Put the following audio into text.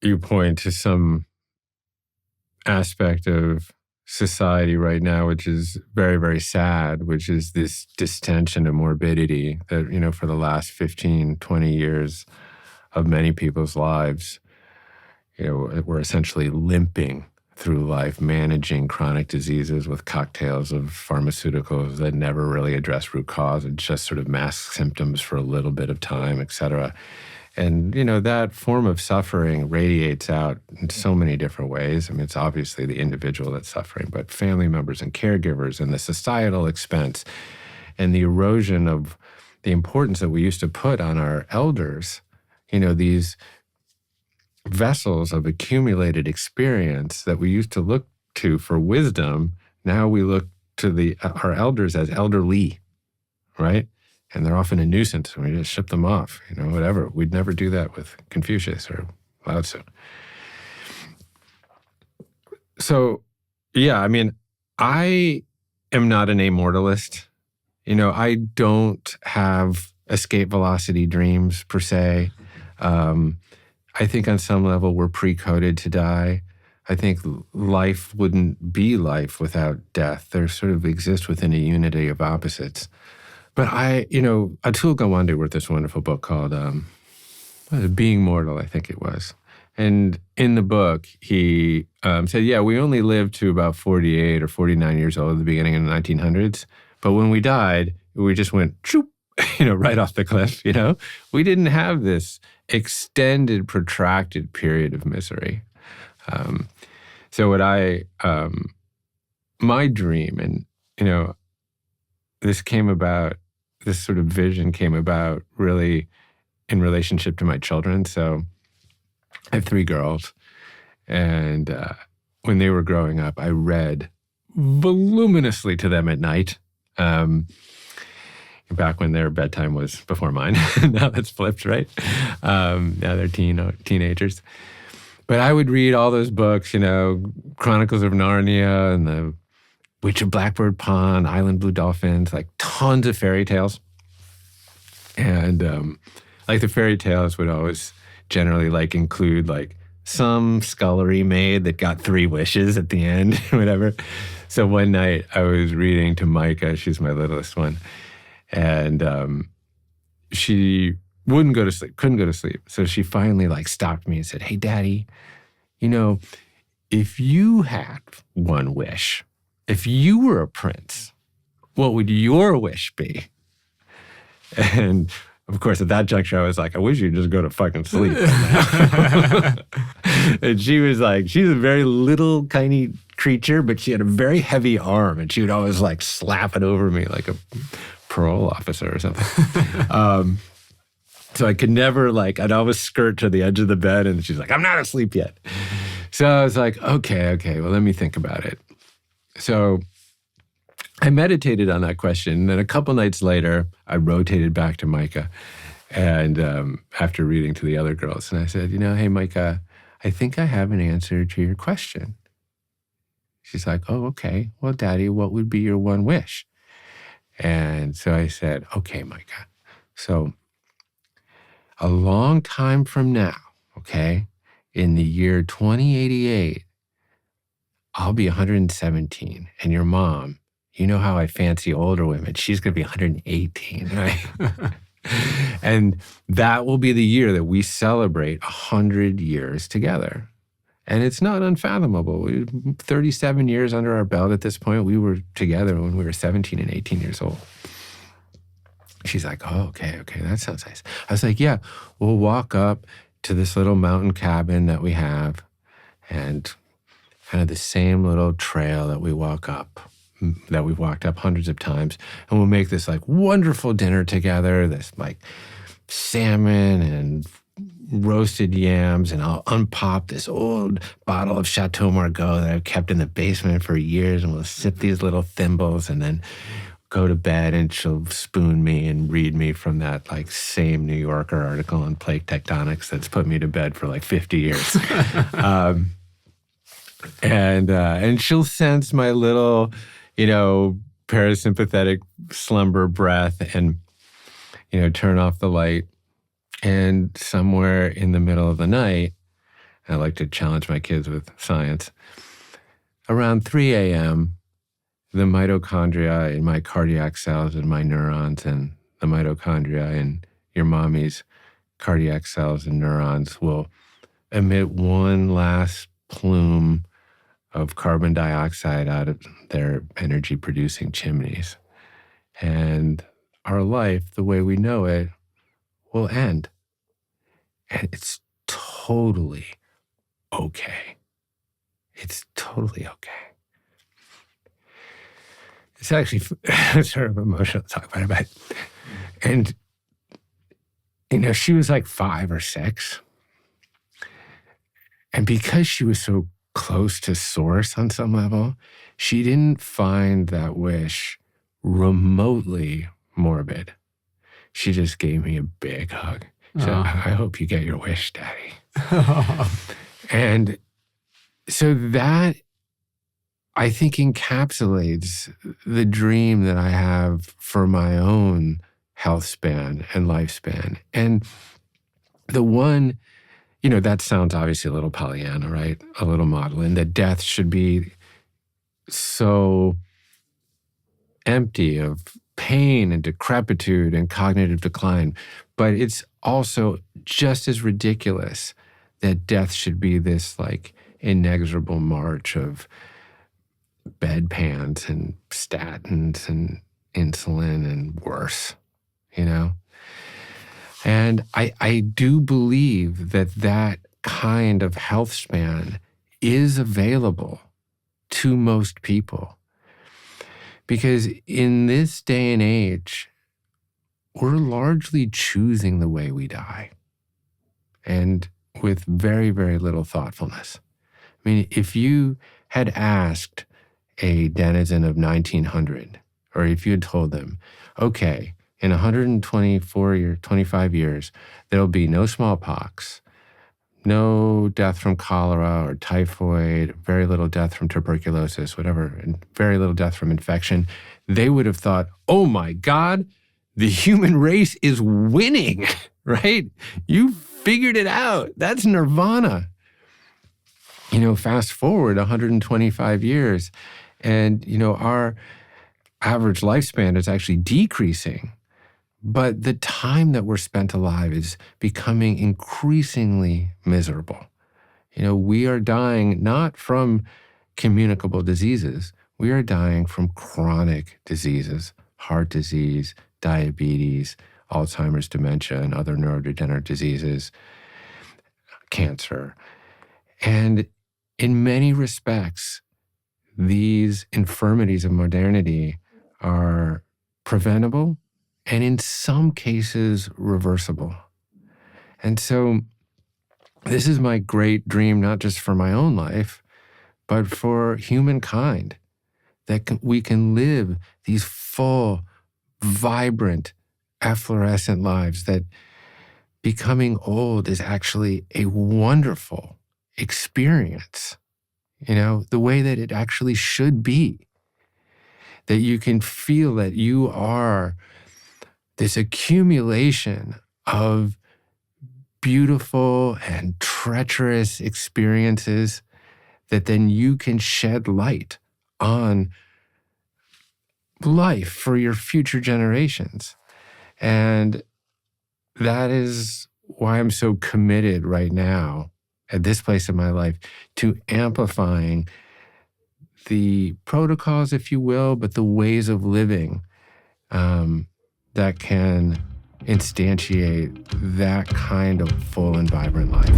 you point to some aspect of society right now, which is very, very sad, which is this distension and morbidity that, for the last 15, 20 years of many people's lives, we're essentially limping through life, managing chronic diseases with cocktails of pharmaceuticals that never really address root cause and just sort of mask symptoms for a little bit of time, et cetera. And, that form of suffering radiates out in so many different ways. I mean, it's obviously the individual that's suffering, but family members and caregivers and the societal expense and the erosion of the importance that we used to put on our elders, these vessels of accumulated experience that we used to look to for wisdom. Now we look to our elders as elderly, right? And they're often a nuisance, and we just ship them off, whatever. We'd never do that with Confucius or Lao Tzu. So, yeah, I mean, I am not an amortalist. I don't have escape velocity dreams per se. I think on some level we're pre-coded to die. I think life wouldn't be life without death. They sort of exist within a unity of opposites. But Atul Gawande wrote this wonderful book called Being Mortal, I think it was. And in the book, he said, we only lived to about 48 or 49 years old at the beginning of the 1900s. But when we died, we just went, shoop, right off the cliff, We didn't have this extended, protracted period of misery. So what my dream, and, this sort of vision came about really in relationship to my children. So I have 3 girls, and when they were growing up, I read voluminously to them at night. Back when their bedtime was before mine. Now that's flipped, right? Now they're teenagers. But I would read all those books, Chronicles of Narnia and The Witch of Blackbird Pond, Island Blue Dolphins, like tons of fairy tales. And the fairy tales would always generally include some scullery maid that got 3 wishes at the end, whatever. So one night I was reading to Micah, she's my littlest one, and she couldn't go to sleep. So she finally stopped me and said, "Hey, Daddy, if you had one wish, if you were a prince, what would your wish be?" And of course, at that juncture, I was like, I wish you'd just go to fucking sleep. And she was she's a very little, tiny creature, but she had a very heavy arm, and she would always slap it over me like a parole officer or something. So I could never, I'd always skirt to the edge of the bed, and she's like, "I'm not asleep yet." So I was like, okay, well, let me think about it. So I meditated on that question, and then a couple nights later, I rotated back to Micah, and after reading to the other girls, and I said, "Hey, Micah, I think I have an answer to your question." She's like, "Oh, okay. Well, Daddy, what would be your one wish?" And so I said, "Okay, Micah, so a long time from now, okay, in the year 2088, I'll be 117, and your mom, you know how I fancy older women, she's going to be 118, right?" And that will be the year that we celebrate 100 years together. And it's not unfathomable. 37 years under our belt at this point. We were together when we were 17 and 18 years old. She's like, "Oh, okay, that sounds nice." I was like, "Yeah, we'll walk up to this little mountain cabin that we have, and kind of the same little trail that we've walked up hundreds of times, and we'll make this wonderful dinner together, this salmon and roasted yams, and I'll unpop this old bottle of Chateau Margaux that I've kept in the basement for years, and we'll sip these little thimbles and then go to bed, and she'll spoon me and read me from that same New Yorker article on plate tectonics that's put me to bed for 50 years. And she'll sense my little, parasympathetic slumber breath and, turn off the light. And somewhere in the middle of the night, I like to challenge my kids with science. Around 3 a.m., the mitochondria in my cardiac cells and my neurons and the mitochondria in your mommy's cardiac cells and neurons will emit one last plume of carbon dioxide out of their energy-producing chimneys. And our life, the way we know it, will end. And it's totally okay. It's totally okay. It's actually sort of emotional to talk about it, but, and, she was like 5 or 6. And because she was so close to source on some level, she didn't find that wish remotely morbid. She just gave me a big hug. So I hope you get your wish, Daddy. And so that, I think, encapsulates the dream that I have for my own health span and lifespan. And the one, that sounds obviously a little Pollyanna, right? A little maudlin, that death should be so empty of pain and decrepitude and cognitive decline. But it's also just as ridiculous that death should be this like inexorable march of bedpans and statins and insulin and worse, And I do believe that kind of health span is available to most people. Because in this day and age, we're largely choosing the way we die. And with very, very little thoughtfulness. I mean, if you had asked a denizen of 1900, or if you had told them, okay, in 25 years, there'll be no smallpox, no death from cholera or typhoid, very little death from tuberculosis, whatever, and very little death from infection, they would have thought, oh my God, the human race is winning, right? You figured it out. That's nirvana. Fast forward 125 years, and, our average lifespan is actually decreasing. But the time that we're spent alive is becoming increasingly miserable. We are dying not from communicable diseases. We are dying from chronic diseases, heart disease, diabetes, Alzheimer's, dementia, and other neurodegenerative diseases, cancer. And in many respects, these infirmities of modernity are preventable and in some cases reversible. And so this is my great dream, not just for my own life, but for humankind, that we can live these full, vibrant, efflorescent lives, that becoming old is actually a wonderful experience, the way that it actually should be. That you can feel that you are this accumulation of beautiful and treacherous experiences that then you can shed light on life for your future generations. And that is why I'm so committed right now, at this place in my life, to amplifying the protocols, if you will, but the ways of living that can instantiate that kind of full and vibrant life.